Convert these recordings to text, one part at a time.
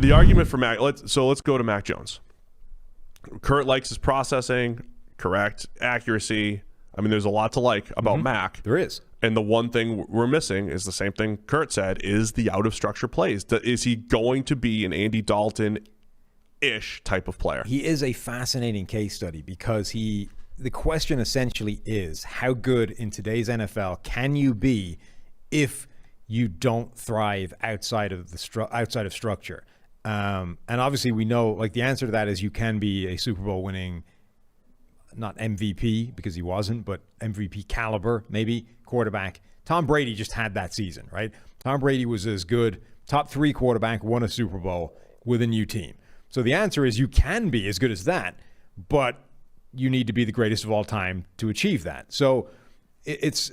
the argument for Mac. Let's go to Mac Jones. Kurt likes his processing, correct, accuracy. I mean, there's a lot to like about Mac. There is. And the one thing we're missing is the same thing Kurt said, is the out-of-structure plays. Is he going to be an Andy Dalton-ish type of player? He is a fascinating case study because the question essentially is, how good in today's NFL can you be if you don't thrive outside of structure? And obviously we know, like, the answer to that is you can be a Super Bowl winning, not MVP because he wasn't, but MVP caliber, maybe, quarterback. Tom Brady just had that season, right? Tom Brady was as good, top 3 quarterback, won a Super Bowl with a new team. So the answer is you can be as good as that, but you need to be the greatest of all time to achieve that. So it's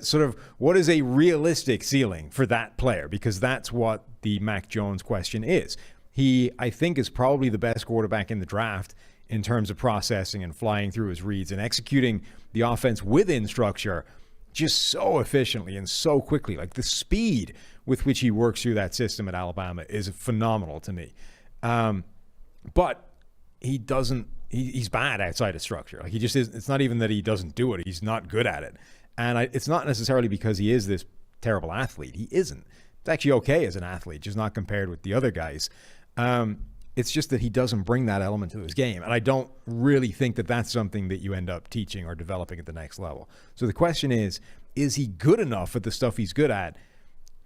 sort of, what is a realistic ceiling for that player? Because that's what the Mac Jones question is. He, I think, is probably the best quarterback in the draft in terms of processing and flying through his reads and executing the offense within structure just so efficiently and so quickly. Like, the speed with which he works through that system at Alabama is phenomenal to me. But he doesn't, he's bad outside of structure. Like, he just is. It's not even that he doesn't do it. He's not good at it. And it's not necessarily because he is this terrible athlete. He isn't. It's actually okay as an athlete, just not compared with the other guys. It's just that he doesn't bring that element to his game. And I don't really think that that's something that you end up teaching or developing at the next level. So the question is he good enough at the stuff he's good at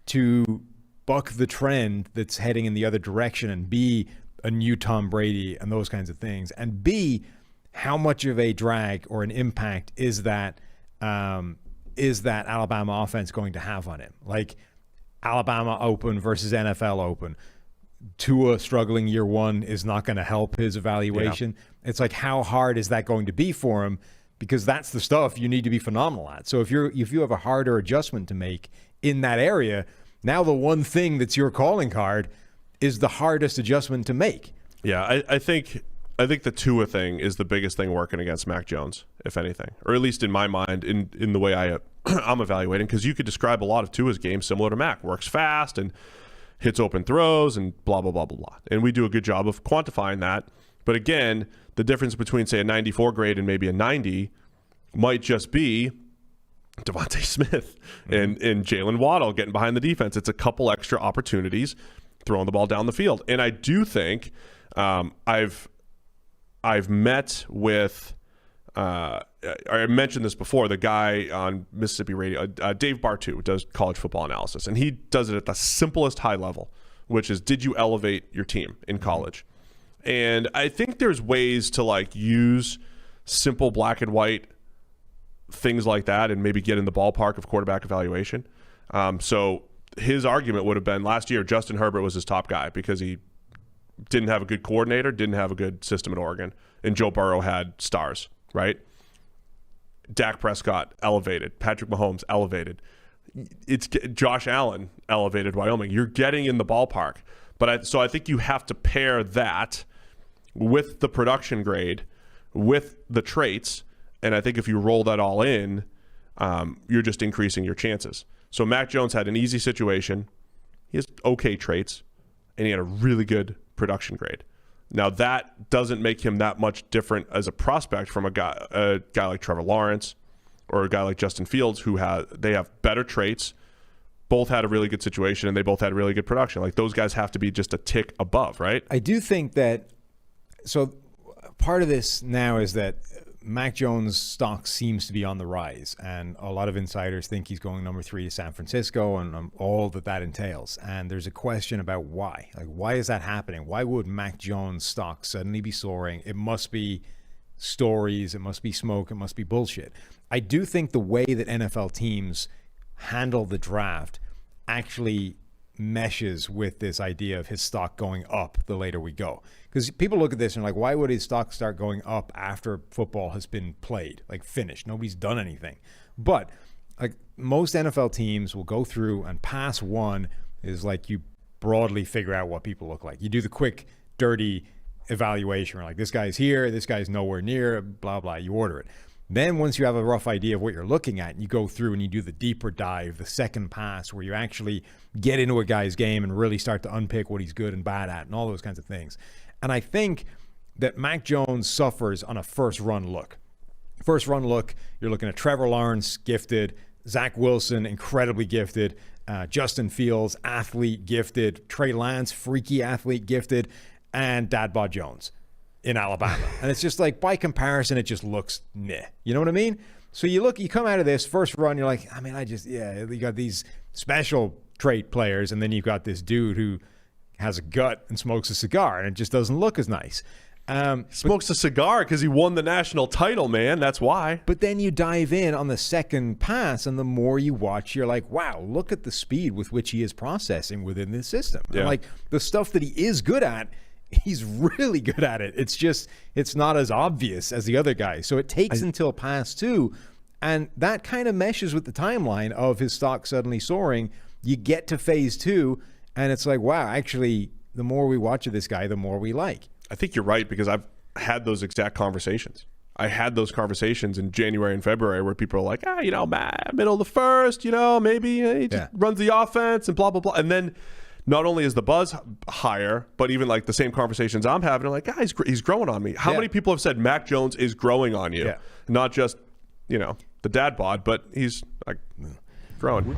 to buck the trend that's heading in the other direction and be a new Tom Brady and those kinds of things? And B, how much of a drag or an impact is that Alabama offense going to have on him? Like, Alabama Open versus NFL Open. Tua struggling year one is not going to help his evaluation. Yeah. It's like, how hard is that going to be for him? Because that's the stuff you need to be phenomenal at. So if you have a harder adjustment to make in that area, now the one thing that's your calling card is the hardest adjustment to make. Yeah, I think the Tua thing is the biggest thing working against Mac Jones, if anything, or at least in my mind, in the way I'm evaluating, because you could describe a lot of Tua's game similar to Mac. Works fast and hits open throws and blah, blah, blah, blah, blah. And we do a good job of quantifying that. But again, the difference between, say, a 94 grade and maybe a 90 might just be Devontae Smith and Jalen Waddle getting behind the defense. It's a couple extra opportunities throwing the ball down the field. And I do think I've met with I mentioned this before, the guy on Mississippi radio, Dave Bartu, does college football analysis, and he does it at the simplest high level, which is, did you elevate your team in college? And I think there's ways to, like, use simple black and white things like that and maybe get in the ballpark of quarterback evaluation. So his argument would have been, last year Justin Herbert was his top guy because he didn't have a good coordinator, didn't have a good system at Oregon, and Joe Burrow had stars, right? Dak Prescott elevated, Patrick Mahomes elevated, it's Josh Allen elevated Wyoming. You're getting in the ballpark, but I think you have to pair that with the production grade, with the traits, and I think if you roll that all in, you're just increasing your chances. So Mac Jones had an easy situation, he has okay traits, and he had a really good production grade. Now, that doesn't make him that much different as a prospect from a guy like Trevor Lawrence or a guy like Justin Fields, they have better traits, both had a really good situation, and they both had really good production. Like, those guys have to be just a tick above, right? I do think that, so part of this now is that Mac Jones' stock seems to be on the rise, and a lot of insiders think he's going number 3 to San Francisco and all that entails. And there's a question about why. Like, why is that happening? Why would Mac Jones' stock suddenly be soaring? It must be stories, it must be smoke, it must be bullshit. I do think the way that NFL teams handle the draft actually meshes with this idea of his stock going up the later we go. Because people look at this and are like, why would his stock start going up after football has been played, like finished? Nobody's done anything. But like, most NFL teams will go through, and pass one is like, you broadly figure out what people look like. You do the quick, dirty evaluation. Like, this guy's here, this guy's nowhere near, blah, blah, you order it. Then once you have a rough idea of what you're looking at, and you go through and you do the deeper dive, the second pass, where you actually get into a guy's game and really start to unpick what he's good and bad at and all those kinds of things. And I think that Mac Jones suffers on a first run look. First run look, you're looking at Trevor Lawrence, gifted, Zach Wilson, incredibly gifted, Justin Fields, athlete, gifted, Trey Lance, freaky athlete, gifted, and Dad Bod Jones in Alabama. And it's just like, by comparison, it just looks meh. You know what I mean? So you come out of this first run, you're like, you got these special trait players, and then you've got this dude who has a gut and smokes a cigar, and it just doesn't look as nice. Smokes a cigar because he won the national title, man. That's why. But then you dive in on the second pass, and the more you watch, you're like, wow, look at the speed with which he is processing within this system. Yeah. And like the stuff that he is good at, he's really good at it. It's just, it's not as obvious as the other guys. So it takes until pass 2, and that kind of meshes with the timeline of his stock suddenly soaring. You get to phase 2, and it's like, wow, actually, the more we watch of this guy, the more we like. I think you're right, because I've had those exact conversations. I had those conversations in January and February where people are like, middle of the first, maybe he just runs the offense and blah, blah, blah. And then not only is the buzz higher, but even like the same conversations I'm having, I'm like, he's growing on me. How many people have said Mac Jones is growing on you? Yeah. Not just, the dad bod, but he's like growing.